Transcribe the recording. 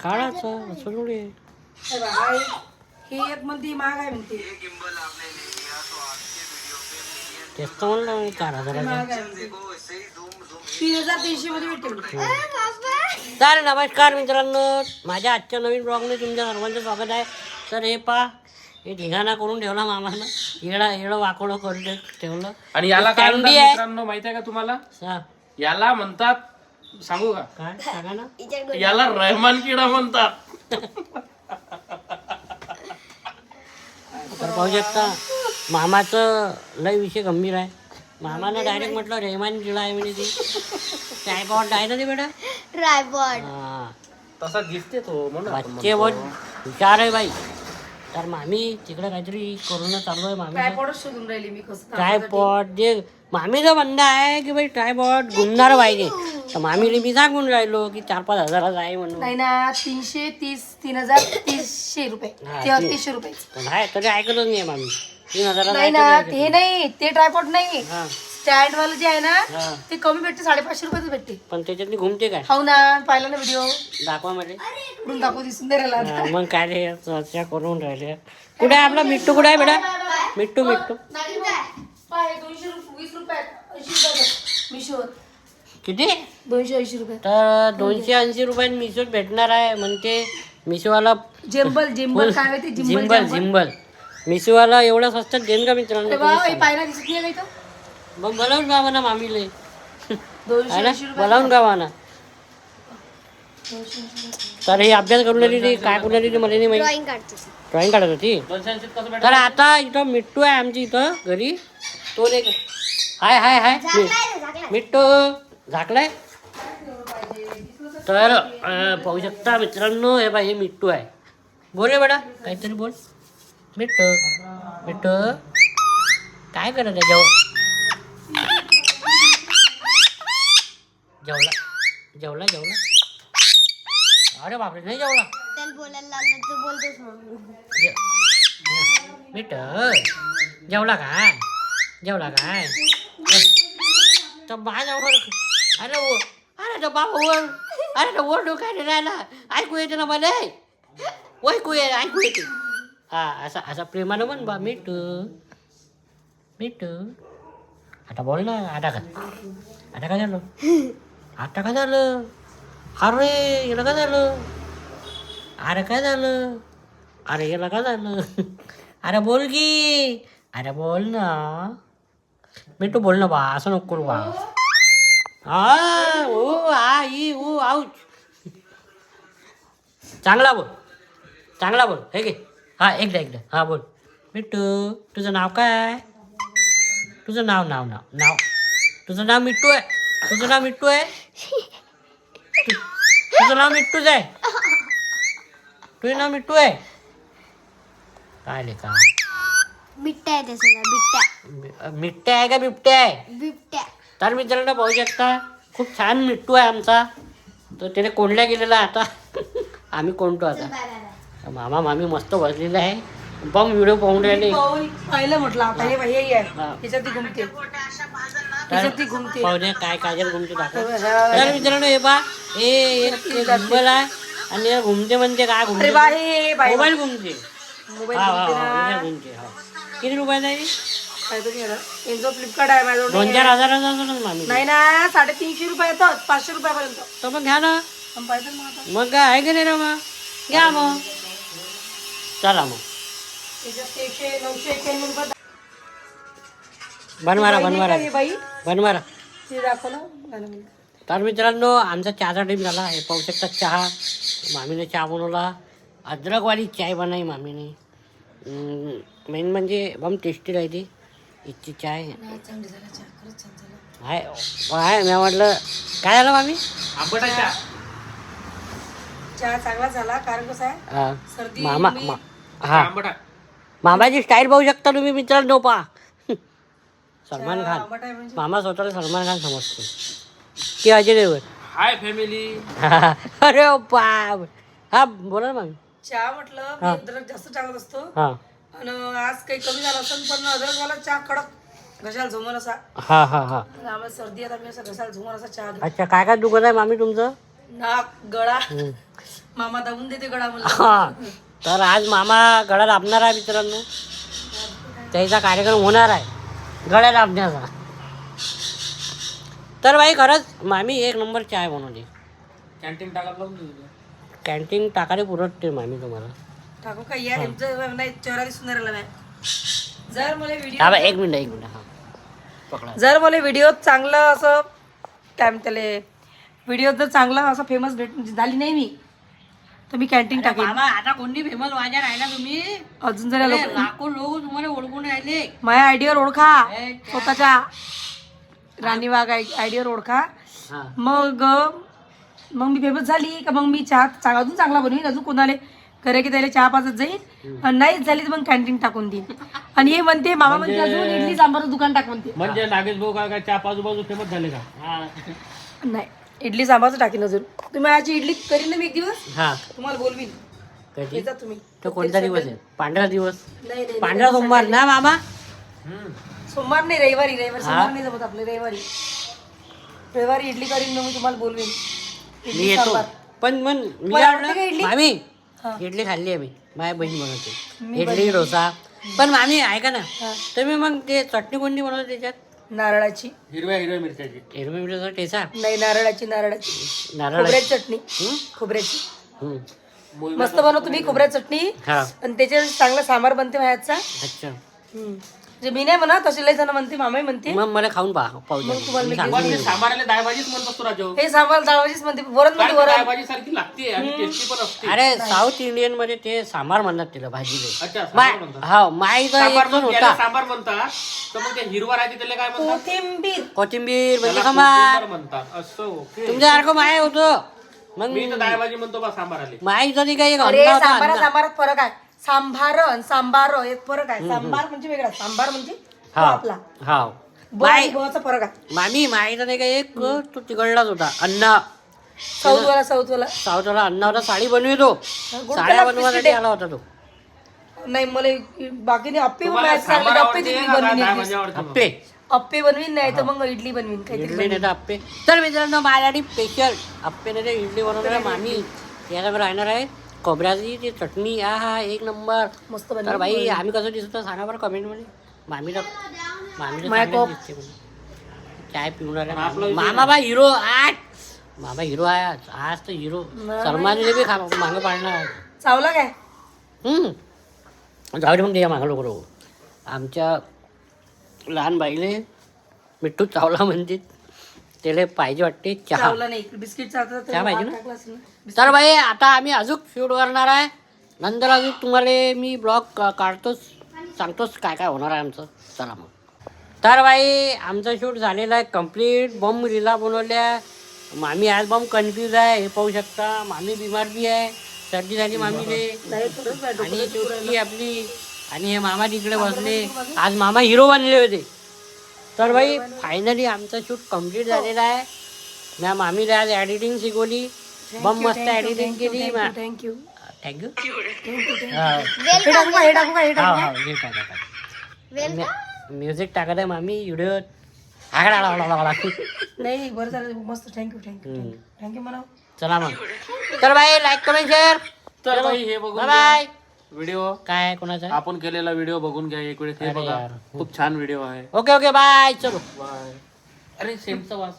काढायचं असं थोडी आहे. हे एक म्हणते महाग आहे म्हणते. तेच तर म्हणलं मी 4,000. महाग आहे म्हणते. 3,300 मध्ये भेटेल. तर नमस्कार मित्रांनो, माझ्या आजच्या नवीन ब्लॉगमध्ये तुमच्या सर्वांचं स्वागत आहे. तर हे पहा, हे ढिगाणा करून ठेवला मामानं, येडं वाकडं करून ठेवलं. आणि याला काय कॅन्डी म्हणतात आहे. मित्रांनो माहिती आहे का तुम्हाला? सा- याला म्हणतात, सांगू का? काय सांगा ना. याला रहमान किडा म्हणतात. तर पाहू शकता मामाचं लय विषय गंभीर आहे. मामानं डायरेक्ट म्हटलं रेहमान किडा आहे म्हणजे ती ट्रायपॉड आहे ना ते बेटा. ट्रायपॉड हा, तसा दिसते तो म्हणून आपण बच्चे म्हणतो. बहुत हुशार आहे बाई. तर मामी तिकडे काहीतरी करोना चालू आहे. मामी ट्रायपॉडच शोधून राहिली मी कसं ट्रायपॉड जे मामीचं म्हणणं आहे की बाई ट्रायपॉड गुंजणार पाहिजे. तर मामीला मी सांगून राहिलो की 4-5 हजाराचा आहे म्हणून. नाही ना 3,300 रुपये. हा, 300 रुपये पण आहे तरी ऐकतच नाही मामी. 3,000 नाही ना. ते नाही, ते ट्रायपॉड नाही. हा स्टँड वाला जे आहे ना हा. ते कमी भेटते, 550 रुपयाचं भेटते. पण त्याच्यातली घुमते काय हो ना, पाहिला ना व्हिडिओ. दाखवा मला. इकडून दाखवू दिसून नाही राहिला. हा, मग काय रे चर्चा करून राहिले. कुठे आहे आपला मिट्टू? कुठे आहे बेटा? मिट्टू मिट्टू पाय 220 रुपये 80 रुपये मिशोवर. किती? 280 रुपये. तर 280 रुपयात मिशोत भेटणार आहे म्हणते. मिशोवाला जिंबल जिंबल काय माहिती? जिंबल जिंबल मिशोवाला एवढा स्वस्तात देईन का मित्रांनो? पाहिला दिसत नाही का इथं? मग बोलावून गावा ना मामीले. आहे ना, 280 रुपये. बोलावून गावा ना. तर हे अभ्यास करून राहिली ती काय करून राहिली ती मला नाही माहिती. ड्रॉइंग काढते. ड्रॉइंग काढत होती. 280 कसं भेटतं? तर आता इथं मिट्टू आहे आमची इथं घरी. तो नाही का? हाय हाय हाय मिट्टू झाकलाय. तर पाहू शकता मित्रांनो, हे बाई हे मिट्टू आहे. बोल रे बेटा काहीतरी बोल. मिट्टू मिट्टू काय करत आहे? जेवला जेवला जेवला. अरे बापरे नाही जेवला. त्याला बोलायला लागलं तर बोलतोच मग. मिट्टू जेवला काय? जेवला काय? तर माझ्यावर अरे ओ अरे तो बाबा वर अरे तो वर डोकायला राहिला. ऐकू येते ना मला. ऐकू येते. हा असा असा प्रेमानं म्हण बा मिट्टू मिट्टू. आता बोल ना. आता का झालं? आता काय झालं? अरे याला काय झालं? अरे काय झालं? अरे याला काय झालं? अरे बोल की. अरे बोल ना मिट्टू, बोल ना बा. असं नको करू बा. आऊच. चांगला बोल हे घे. हा एकदा हा बोल. मिट्टू तुझं नाव काय? तुझं नाव तुझं नाव मिट्टू आहे. तुझं नाव मिट्टूच आहे. तुझं नाव मिट्टू आहे. काय लेका बिट्ट्या आहे त्या सगळ्या बिट्ट्या. मिट्ट्या आहे का बिबट्या आहे? बिबट्या. तर मित्रांनो पाहू शकता खूप छान मिट्टू आहे आमचा. तर त्याने कोंडल्या गेलेला आता. आम्ही कोंडतो आता. मामा मामी मस्त बसलेला आहे. पण व्हिडिओ पाहून राहिले. पाहिलं म्हटलं आता. हे बाई हे आहे. हा. ह्याच्यात ती घुमते. तर ह्याच्यात ती घुमते. पाहू दे काय काजल घुमते दाखव. तर मित्रांनो हे पहा हे एक घुंबल आहे आणि हे घुमते म्हणजे काय अरे घुमते? बाई हे बाई मोबाईल घुमते. मोबाईल हा घुमते ना. मोबाईल घुमते. हा किती रुपयाचा आहे? काहीतरी आहे ना. यांचं फ्लिपकार्ट आहे माझ्याजवळ. 2-4 हजाराचा असेल ना मामी. नाही ना 350 रुपये येतात. 500 रुपयापर्यंत. तर मग घ्या ना. पण पाहिजे मग आता. मग काय आहे की नाही ना मग घ्या मग. चला मग त्याच्यात 991 रुपये. बनवारा हे बाई बनवारा. ते दाखवलं गाणं म्हणते. तर मित्रांनो आमचा चहाचा टाईम झाला. हे पाहू शकता चहा. मामीने चहा बनवला. अद्रकवाली चाय बनाई मामीने. मेन म्हणजे बम टेस्टी राहते इथची चाय. चांगली झाला चहा. खरंच छान झाला. आहे मी म्हटलं काय झालं मामी? आंबटाच्या. चहा चांगला झाला कारण कसं आहे हा सर्दी मामा मी- हा आंबट आहे. मामाची स्टाईल पाहू शकता तुम्ही मित्रांनो. पहा सलमान खान. आंबट आहे म्हणजे मामा स्वतःला सलमान खान समजतो की अजय देवगण. Hi family. अरे बाप. हा बोला ना मामी. चहा म्हटलं मी अद्रक जास्त टाकत असतो. हा आणि आज काही कमी झालं असेल पण अद्रक वाला चहा कडक घशाला झुमन असा. हा हा हा आम्हाला सर्दी आता मी असा घशाला झुमन असा चहा घेतो. अच्छा काय काय दुखत आहे मामी तुमचं? नाक गळा हम्म. मामा दाबून देते गळा मला. हा तर आज मामा गळा दाबणार आहे मित्रांनो. त्याचा कार्यक्रम होणार आहे गळ्या दाबण्याचा. तर बाई खरंच मामी एक नंबर चाय बनवली. कॅन्टीन टाकायला लावून देऊ. कॅन्टीन टाकायला पुरवते मामी तुम्हाला. टाकू का या यांचं नाही चेहरा दिसून राहिला नाही. जर मला हा व्हिडिओ बाई, एक मिनिट हा पकडा. जर मला व्हिडिओ चांगलं असं काय म्हणते व्हिडिओ जर चांगला असं फेमस झाली नाही मी तर मी कॅन्टीन टाकेन. मामा आता कोणती फेमस वाजा राहिला तुम्ही. अजून जरा लोक लाखो लोक तुम्हाला ओळखून राहिले. माझ्या आयडियावर ओळखा स्वतःच्या राणीबाग आयडियावर ओळखा. हा मग मी फेमस झाली का मग मी चहा अजून चांगला बनवीन. अजून कोणाला करे की त्याला चहा पाजत जाईल आणि नाहीच झाली तर मग कॅन्टीन टाकून देईन. आणि हे म्हणते मामा म्हणते अजून इडली सांबारचं दुकान टाक म्हणते. म्हणजे नागेश भाऊ काय चहा बाजू फेमस झाले का? नाही इडली सांबारचं टाकीन अजून. तुम्ही माझी इडली करीन ना मी एक दिवस हा तुम्हाला बोलवीन. कधी येता तुम्ही. तो कोणता दिवस आहे? पांढरा दिवस. नाही नाही पांढरा सोमवार ना मामा. सोमवार नाही रविवारी सोमवार नाही जमत आपले रविवारी इडली करीन ना मी तुम्हाला बोलवीन. मी इडली येतो सांबार. पण मन मी मला काय आवडते का इडली? म्हणलं, मामी हा. इडली खाल्ली आहे मी. माझ्या बहीण बनवते मी इडली डोसा. पण मामी ऐका ना हा. तुम्ही मग ते चटणी कोणती बनवते त्याच्यात? नारळाची हिरव्या मिरच्याची. हिरवी मिरचा ठेचा नाही नारळाची नारळ खोबऱ्याची चटणी हं? खोबऱ्याची हं. मस्त बनवतो मी खोबऱ्याची चटणी. हा आणि त्याच्यावर चांगला सांबार बनते माझ्याचा. अच्छा जे मी नाही म्हणा तसे लय जण म्हणते मामाही म्हणते. मग मला खाऊन पहा पाहू द्या. मग तुम्हाला मी मी सांगतो. म्हणजे सांबाराला डाळभाजीच म्हणत असतो राजू. हे सांबार डाळभाजीच म्हणते वरण मध्ये वरण. डाळभाजी सारखी लागते आणि टेस्टी पण असते. अरे साऊथ इंडियन मध्ये ते सांबार म्हणतात तिला भाजीले. अच्छा सांबार म्हणतात. हा माईचा सांबार एक जण मग त्याला होता सांबार म्हणतात तर मग ते हिरवा राहते त्याला काय म्हणतात? कोथिंबीर कोथिंबीर म्हणजे त्याला सांबार. कोथिंबीर म्हणतात. असं ओके. तुमच्यासारखं माय होतं. मग मी तर डाळभाजी म्हणतो बा सांबार आले. माईचा ती काही एक अरे अंडा होता, सांबार अंडा. सांबारात फरक आहे. सांभार आणि सांबार एक फरक आहे. सांबार म्हणजे वेगळा सांबार म्हणजे तो हा आपला हा ब आणि बचा फरक आहे. मामी माईचा नाही का एक तो तिकडलाच होता अण्णा. साऊथवाला साऊथला अण्णा होता. साडी बनवितो. साड्या बनवासाठी आला होता तो. नाही मला बाकीने अप्पे तुम्हाला बनवायचं सांगले सांबार तर अप्पे आवडते इडली का बनवीन एक डाळभाजी दिवस. आवडते मग? अप्पे अप्पे बनवीन नाही तर मग इडली बनवीन काहीतरी इडली नाही तर अप्पे. तर मित्रांनो माझ्यासाठी स्पेशल अप्पे नाही तर इडली बनवणार आहे मामी. याला राहणार आहे खोबऱ्याची ती चटणी. हा एक नंबर. मस्त तर बनवीन. भाई आम्ही कसं दिसतो सांगा बरं कमेंटमध्ये. मामीला माय चांगलं कप. दिसते म्हणे. चाय पिऊन आपला राहिला विषय मामा बा हिरो आज. मामा हिरो आहे आज तर हिरो. सलमानने बी मागं पाडणार. चावला काय जाऊ दे मग त्याच्या मागं लोक आमच्या लहान बाईले मिठ्ठू चावला म्हणजे त्याला पाहिजे वाटते चहा. चावला नाही बिस्किट चावता चहा पाहिजे ना? तर बाई आता आम्ही अजून शूट करणार आहे. नंतर अजून तुम्हाला मी ब्लॉग काढतोच सांगतोच काय काय होणार आहे आमचं. चला मग. तर बाई आमचं शूट झालेलं आहे कम्प्लीट. बॉम्ब रीला बनवल्या. मामी आज बॉम्ब कन्फ्यूज आहे हे पाहू शकता. मामी बिमार बी आहे. सर्दी झाली मामीले. आणि चुटकी आपली आणि हे मामा तिकडे बसले. आज मामा हिरो बनले होते. तर बाई फायनली आमचा शूट कम्प्लीट झालेला आहे. म्या मामीला आज एडिटिंग शिकवली. बम मस्त एडिटिंग केली. Thank you thank you. हे टाकू का हे टाकू का हे टाकू का? म्युझिक टाकत आहे मामी व्हिडिओ. नाही बरं झालं मस्त थँक्यू म्हणा. चला मग. तर बाई लाईक कमेंट शेअर. तर भाई हे बघून बाय बाय. व्हिडिओ काय कोणाचा आपण केलेला व्हिडिओ बघून घ्या एक वेळेस. हे अरे बघा यार. खूप छान व्हिडिओ आहे. Okay okay bye. चलो बाय. अरे सेमचा वास